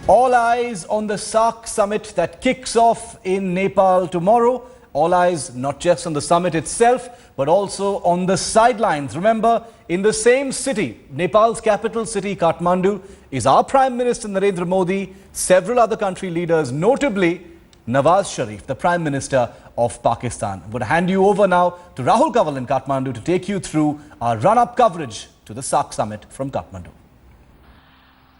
All eyes on the SAARC summit that kicks off in Nepal tomorrow. All eyes not just on the summit itself, but also on the sidelines. Remember, in the same city, Nepal's capital city, Kathmandu, is our Prime Minister Narendra Modi, several other country leaders, notably Nawaz Sharif, the Prime Minister of Pakistan. I'm going to hand you over now to Rahul Kanwal in Kathmandu to take you through our run-up coverage to the SAARC summit from Kathmandu.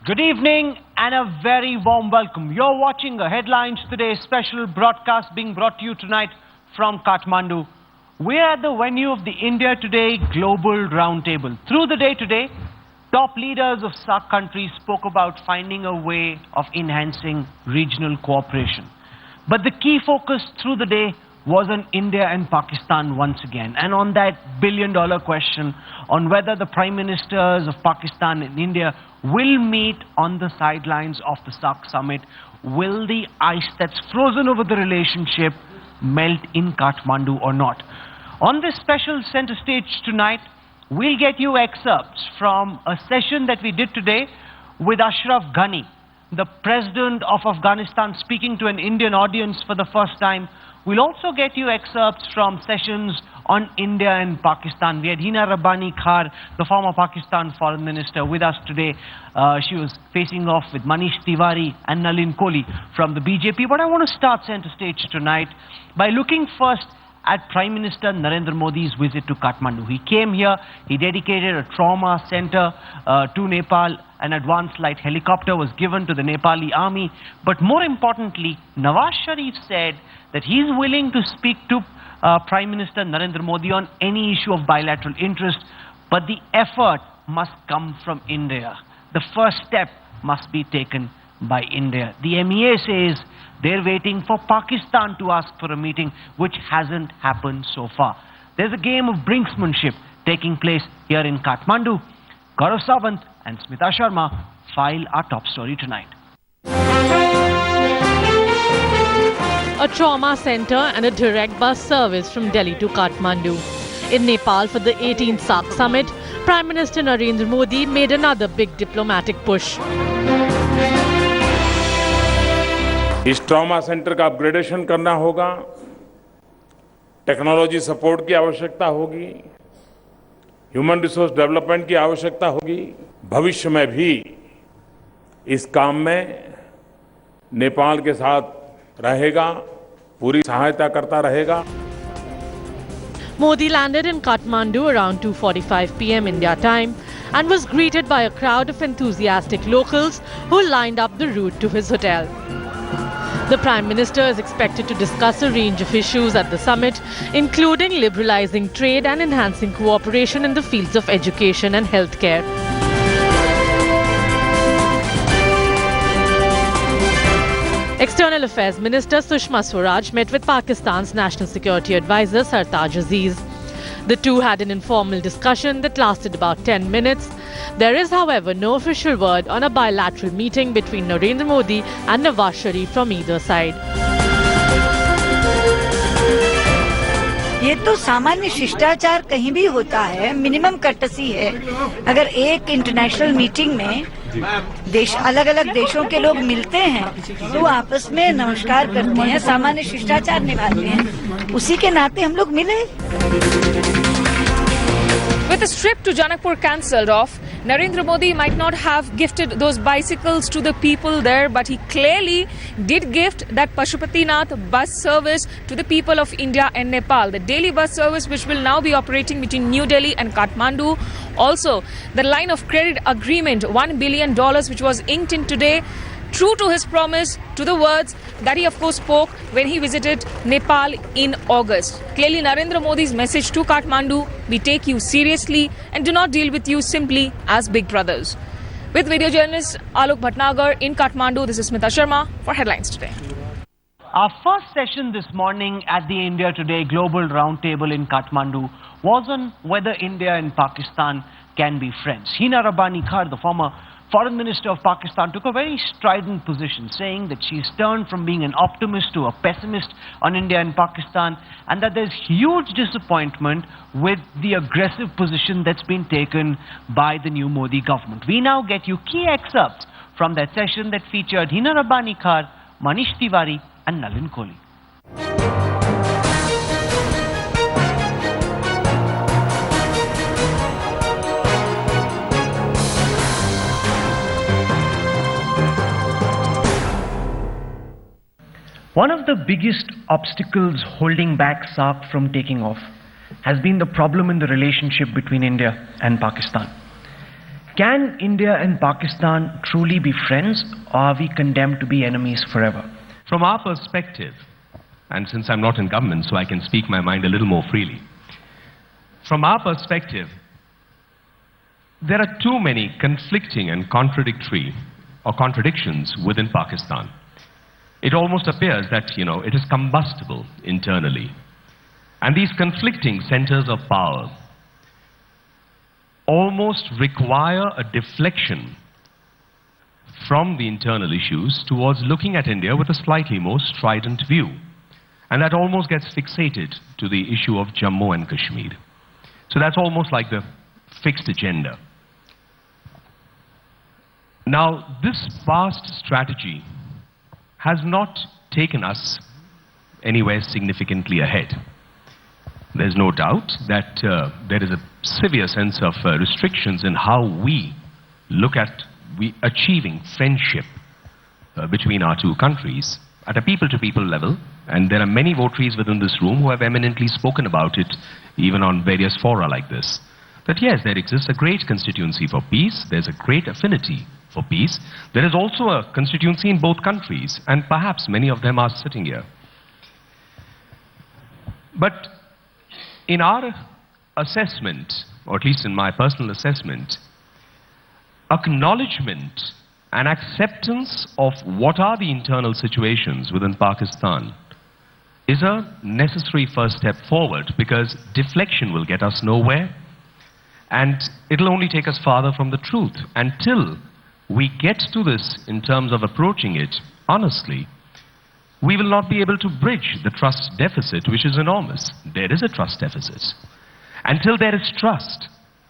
Good evening and a very warm welcome. You're watching a Headlines Today special broadcast being brought to you tonight from Kathmandu. We're at the venue of the India Today Global Roundtable. Through the day today, top leaders of SAARC countries spoke about finding a way of enhancing regional cooperation. But the key focus through the day was on India and Pakistan once again, and on that billion-dollar question on whether the Prime Ministers of Pakistan and India will meet on the sidelines of the SAARC summit. Will the ice that's frozen over the relationship melt in Kathmandu or not? On this special center stage tonight, we'll get you excerpts from a session that we did today with Ashraf Ghani, the President of Afghanistan, speaking to an Indian audience for the first time. We'll also get you excerpts from sessions on India and Pakistan. We had Hina Rabbani Khar, the former Pakistan Foreign Minister, with us today. She was facing off with Manish Tiwari and Nalin Kohli from the BJP. But I want to start center stage tonight by looking first at Prime Minister Narendra Modi's visit to Kathmandu. He came here, he dedicated a trauma center to Nepal. An advanced light helicopter was given to the Nepali army. But more importantly, Nawaz Sharif said that he is willing to speak to Prime Minister Narendra Modi on any issue of bilateral interest, but the effort must come from India. The first step must be taken by India. The MEA says they're waiting for Pakistan to ask for a meeting, which hasn't happened so far. There's a game of brinksmanship taking place here in Kathmandu. Gaurav Sawant and Smita Sharma file our top story tonight. A trauma center and a direct bus service from Delhi to Kathmandu. In Nepal for the 18th SAARC summit, Prime Minister Narendra Modi made another big diplomatic push. इस trauma centre का upgradation करना होगा, technology support की आवश्यकता होगी, human resource development की आवश्यकता होगी। भविष्य में भी इस काम में नेपाल के साथ रहेगा, पूरी सहायता करता रहेगा। Modi landed in Kathmandu around 2:45 p.m. India time and was greeted by a crowd of enthusiastic locals who lined up the route to his hotel. The Prime Minister is expected to discuss a range of issues at the summit, including liberalizing trade and enhancing cooperation in the fields of education and healthcare. External Affairs Minister Sushma Swaraj met with Pakistan's National Security Advisor Sartaj Aziz. The two had an informal discussion that lasted about 10 minutes. There is, however, no official word on a bilateral meeting between Narendra Modi and Nawaz Sharif from either side. ये तो सामान्य शिष्टाचार कहीं भी होता है, minimum courtesy है। अगर एक इंटरनेशनल मीटिंग में अलग-अलग देशों के लोग मिलते हैं तो आपस में नमस्कार करते हैं, सामान्य शिष्टाचार निभाते हैं, उसी के नाते हम लोग मिले। With his trip to Janakpur cancelled off, Narendra Modi might not have gifted those bicycles to the people there, but he clearly did gift that Pashupatinath bus service to the people of India and Nepal. The daily bus service which will now be operating between New Delhi and Kathmandu. Also, the line of credit agreement, $1 billion, which was inked in today, true to his promise, to the words that he of course spoke when he visited Nepal in August. Clearly Narendra Modi's message to Kathmandu: we take you seriously and do not deal with you simply as big brothers. With video journalist Alok Bhatnagar in Kathmandu, this is Smita Sharma for Headlines Today. Our first session this morning at the India Today Global Roundtable in Kathmandu was on whether India and Pakistan can be friends. Hina Rabbani Khar, the former Foreign Minister of Pakistan, took a very strident position, saying that she's turned from being an optimist to a pessimist on India and Pakistan, and that there's huge disappointment with the aggressive position that's been taken by the new Modi government. We now get you key excerpts from that session that featured Hina Rabbani Khar, Manish Tiwari and Nalin Kohli. One of the biggest obstacles holding back SAARC from taking off has been the problem in the relationship between India and Pakistan. Can India and Pakistan truly be friends, or are we condemned to be enemies forever? From our perspective, and since I'm not in government, so I can speak my mind a little more freely. From our perspective, there are too many conflicting and contradictions within Pakistan. It almost appears that, it is combustible internally. And these conflicting centers of power almost require a deflection from the internal issues towards looking at India with a slightly more strident view. And that almost gets fixated to the issue of Jammu and Kashmir. So that's almost like the fixed agenda. Now, this vast strategy has not taken us anywhere significantly ahead. There's no doubt that there is a severe sense of restrictions in how we look at achieving friendship between our two countries at a people-to-people level, and there are many votaries within this room who have eminently spoken about it, even on various fora like this. That yes, there exists a great constituency for peace, there's a great affinity for peace. There is also a constituency in both countries, and perhaps many of them are sitting here. But in our assessment, or at least in my personal assessment, acknowledgement and acceptance of what are the internal situations within Pakistan is a necessary first step forward, because deflection will get us nowhere, and it'll only take us farther from the truth. Until we get to this in terms of approaching it honestly, we will not be able to bridge the trust deficit, which is enormous. There is a trust deficit. Until there is trust,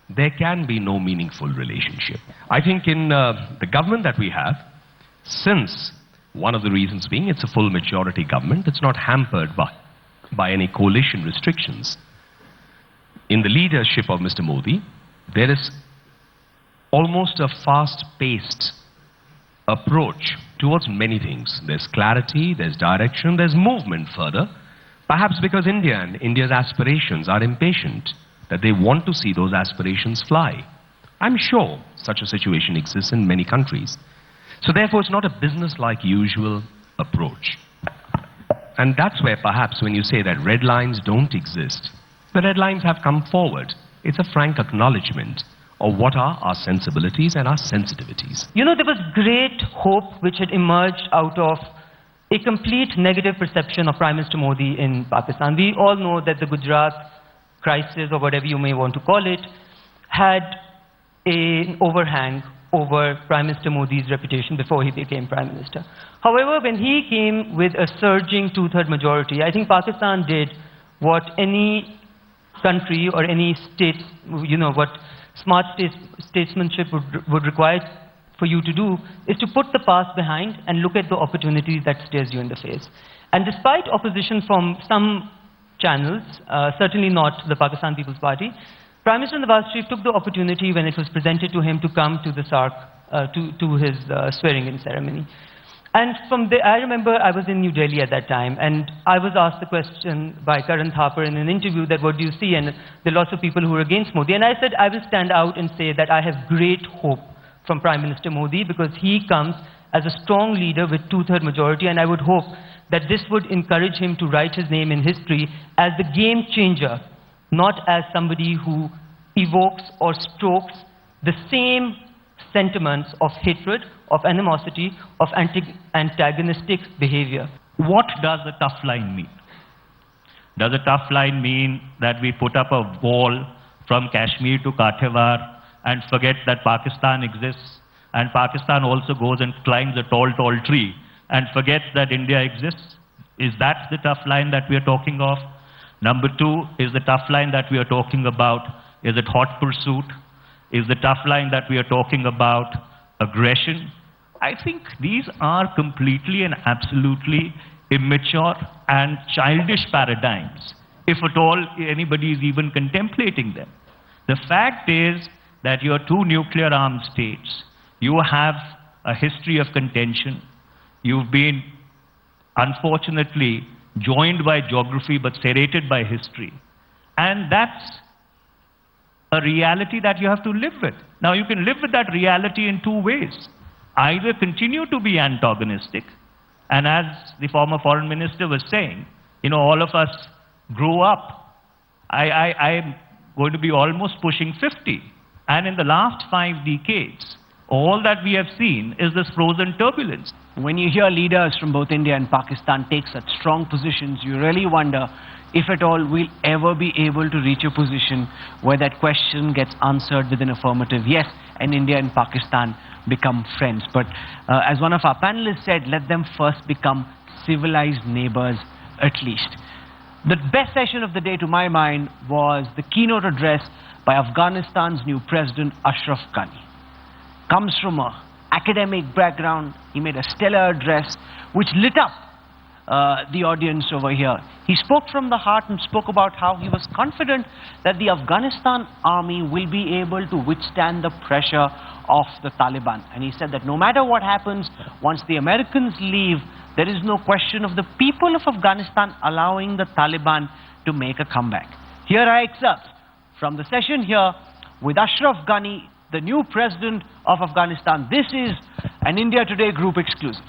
there can be no meaningful relationship. I think in the government that we have, since one of the reasons being it's a full majority government, it's not hampered by any coalition restrictions. In the leadership of Mr. Modi, there is almost a fast-paced approach towards many things. There's clarity, there's direction, there's movement further. Perhaps because India and India's aspirations are impatient, that they want to see those aspirations fly. I'm sure such a situation exists in many countries. So therefore, it's not a business-like usual approach. And that's where perhaps when you say that red lines don't exist, the red lines have come forward. It's a frank acknowledgement of what are our sensibilities and our sensitivities. There was great hope which had emerged out of a complete negative perception of Prime Minister Modi in Pakistan. We all know that the Gujarat crisis, or whatever you may want to call it, had an overhang over Prime Minister Modi's reputation before he became Prime Minister. However, when he came with a surging two-third majority, I think Pakistan did what any country or any state, what smart statesmanship would require for you to do, is to put the past behind and look at the opportunities that stares you in the face. And despite opposition from some channels, certainly not the Pakistan People's Party, Prime Minister Nawaz Sharif took the opportunity when it was presented to him to come to the SAARC, to his swearing-in ceremony. And from there, I remember I was in New Delhi at that time, and I was asked the question by Karan Thapar in an interview that what do you see, and there are lots of people who are against Modi. And I said I will stand out and say that I have great hope from Prime Minister Modi, because he comes as a strong leader with two-third majority, and I would hope that this would encourage him to write his name in history as the game changer, not as somebody who evokes or strokes the same sentiments of hatred, of animosity, of antagonistic behavior. What does a tough line mean? Does a tough line mean that we put up a wall from Kashmir to Kathiawar and forget that Pakistan exists, and Pakistan also goes and climbs a tall, tall tree and forgets that India exists? Is that the tough line that we are talking of? Number two, is the tough line that we are talking about, is it hot pursuit? Is the tough line that we are talking about aggression? I think these are completely and absolutely immature and childish paradigms, if at all anybody is even contemplating them. The fact is that you are two nuclear armed states. You have a history of contention. You've been, unfortunately, joined by geography but serrated by history. And that's a reality that you have to live with. Now, you can live with that reality in two ways. Either continue to be antagonistic, and as the former foreign minister was saying, all of us grew up. I'm going to be almost pushing 50. And in the last 5 decades, all that we have seen is this frozen turbulence. When you hear leaders from both India and Pakistan take such strong positions, you really wonder if at all we'll ever be able to reach a position where that question gets answered with an affirmative yes, and India and Pakistan become friends. But as one of our panelists said, let them first become civilized neighbors at least. The best session of the day, to my mind, was the keynote address by Afghanistan's new president, Ashraf Ghani. Comes from an academic background. He made a stellar address which lit up the audience over here. He spoke from the heart and spoke about how he was confident that the Afghanistan army will be able to withstand the pressure of the Taliban. And he said that no matter what happens, once the Americans leave, there is no question of the people of Afghanistan allowing the Taliban to make a comeback. Here are excerpts from the session here with Ashraf Ghani, the new president of Afghanistan. This is an India Today group exclusive.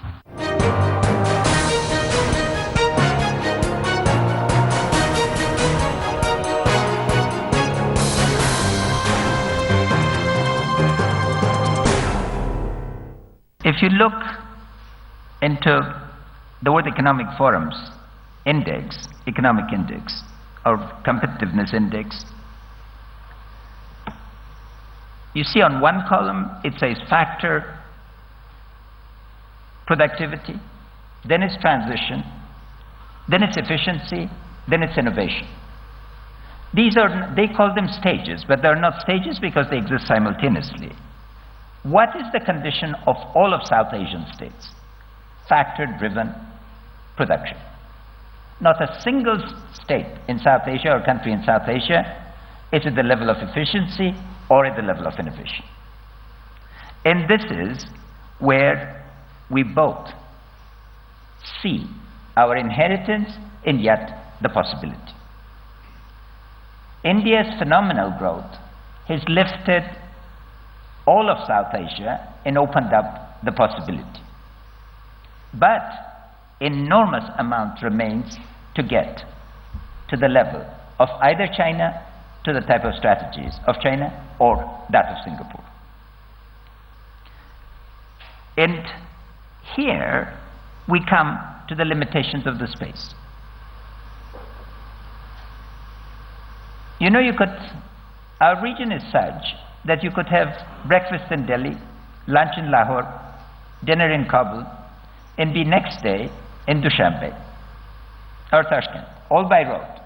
If you look into the World Economic Forum's index, economic index, or competitiveness index, you see on one column it says factor, productivity, then it's transition, then it's efficiency, then it's innovation. These are, they call them stages, but they're not stages because they exist simultaneously. What is the condition of all of South Asian states? Factor-driven production. Not a single state in South Asia or country in South Asia is at the level of efficiency or at the level of innovation. And this is where we both see our inheritance and yet the possibility. India's phenomenal growth has lifted all of South Asia and opened up the possibility. But enormous amount remains to get to the level of either China, to the type of strategies of China or that of Singapore. And here we come to the limitations of the space. Our region is such that you could have breakfast in Delhi, lunch in Lahore, dinner in Kabul, and be next day in Dushanbe or Tashkent, all by road.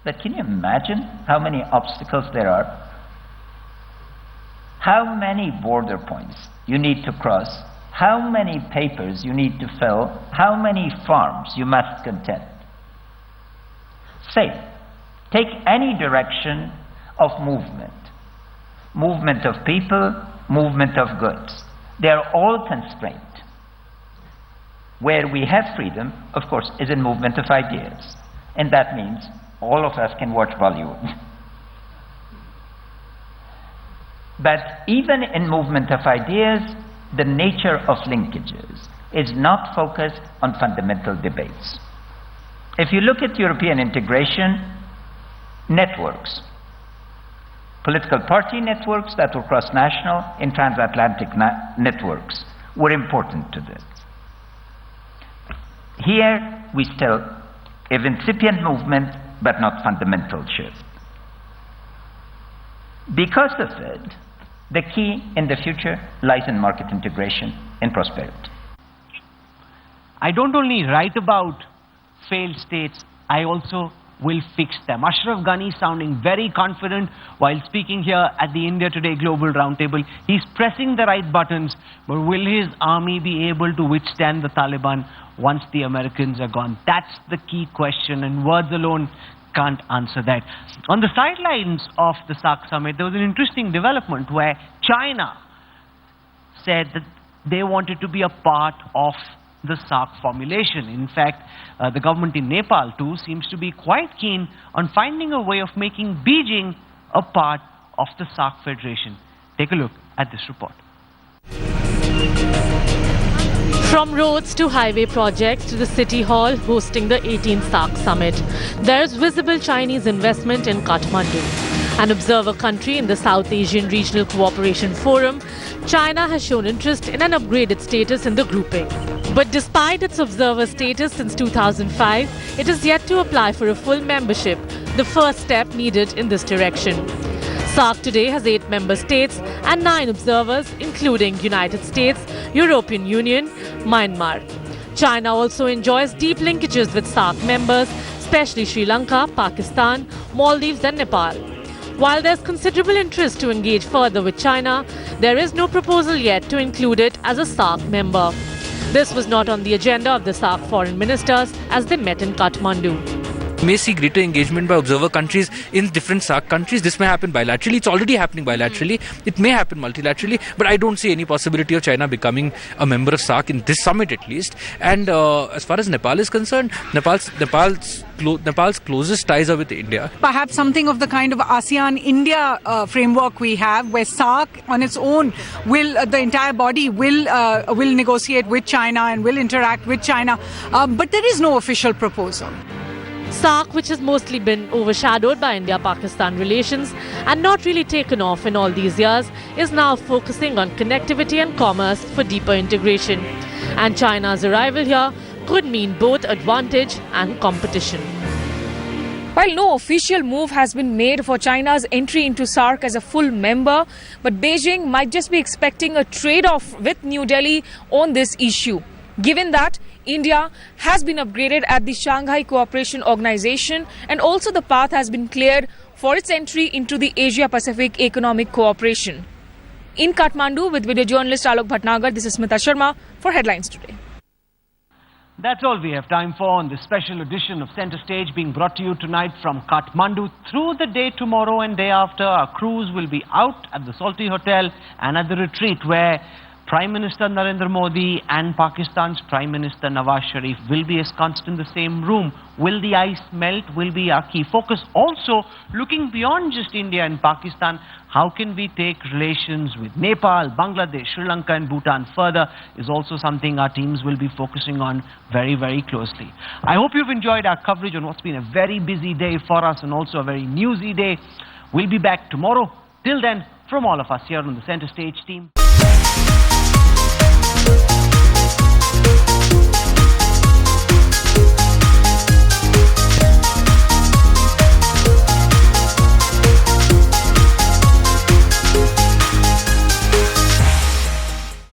But can you imagine how many obstacles there are? How many border points you need to cross? How many papers you need to fill? How many farms you must contend? Say, take any direction of movement. Movement of people, movement of goods. They are all constrained. Where we have freedom, of course, is in movement of ideas. And that means all of us can watch Bollywood. But even in movement of ideas, the nature of linkages is not focused on fundamental debates. If you look at European integration, networks, political party networks that were cross-national and transatlantic networks were important to this. Here we still have incipient movement, but not fundamental shift. Because of it, the key in the future lies in market integration and prosperity. I don't only write about failed states, I also will fix them. Ashraf Ghani sounding very confident while speaking here at the India Today Global Roundtable. He's pressing the right buttons, but will his army be able to withstand the Taliban once the Americans are gone? That's the key question, and words alone can't answer that. On the sidelines of the SAARC summit, there was an interesting development where China said that they wanted to be a part of the SAARC formulation. In fact, the government in Nepal too seems to be quite keen on finding a way of making Beijing a part of the SAARC Federation. Take a look at this report. From roads to highway projects to the City Hall hosting the 18th SAARC summit, there is visible Chinese investment in Kathmandu. An observer country in the South Asian Regional Cooperation Forum, China has shown interest in an upgraded status in the grouping. But despite its observer status since 2005, it is yet to apply for a full membership, the first step needed in this direction. SAARC today has 8 member states and 9 observers, including United States, European Union, Myanmar. China also enjoys deep linkages with SAARC members, especially Sri Lanka, Pakistan, Maldives and Nepal. While there's considerable interest to engage further with China, there is no proposal yet to include it as a SAARC member. This was not on the agenda of the SAARC foreign ministers as they met in Kathmandu. May see greater engagement by observer countries in different SAARC countries. This may happen bilaterally. It's already happening bilaterally. It may happen multilaterally, but I don't see any possibility of China becoming a member of SAARC in this summit at least. And as far as Nepal is concerned, Nepal's closest ties are with India. Perhaps something of the kind of ASEAN-India framework we have, where SAARC on its own the entire body will negotiate with China and will interact with China. But there is no official proposal. SAARC, which has mostly been overshadowed by India-Pakistan relations and not really taken off in all these years, is now focusing on connectivity and commerce for deeper integration. And China's arrival here could mean both advantage and competition. While no official move has been made for China's entry into SAARC as a full member, but Beijing might just be expecting a trade-off with New Delhi on this issue, given that India has been upgraded at the Shanghai Cooperation Organization and also the path has been cleared for its entry into the Asia-Pacific Economic Cooperation. In Kathmandu with video journalist Alok Bhatnagar, this is Smita Sharma for Headlines Today. That's all we have time for on this special edition of Center Stage, being brought to you tonight from Kathmandu. Through the day tomorrow and day after, our crews will be out at the Salty Hotel and at the retreat where Prime Minister Narendra Modi and Pakistan's Prime Minister Nawaz Sharif will be ensconced in the same room. Will the ice melt? Will be our key focus. Also, looking beyond just India and Pakistan, how can we take relations with Nepal, Bangladesh, Sri Lanka and Bhutan further is also something our teams will be focusing on very, very closely. I hope you've enjoyed our coverage on what's been a very busy day for us and also a very newsy day. We'll be back tomorrow. Till then, from all of us here on the Center Stage team.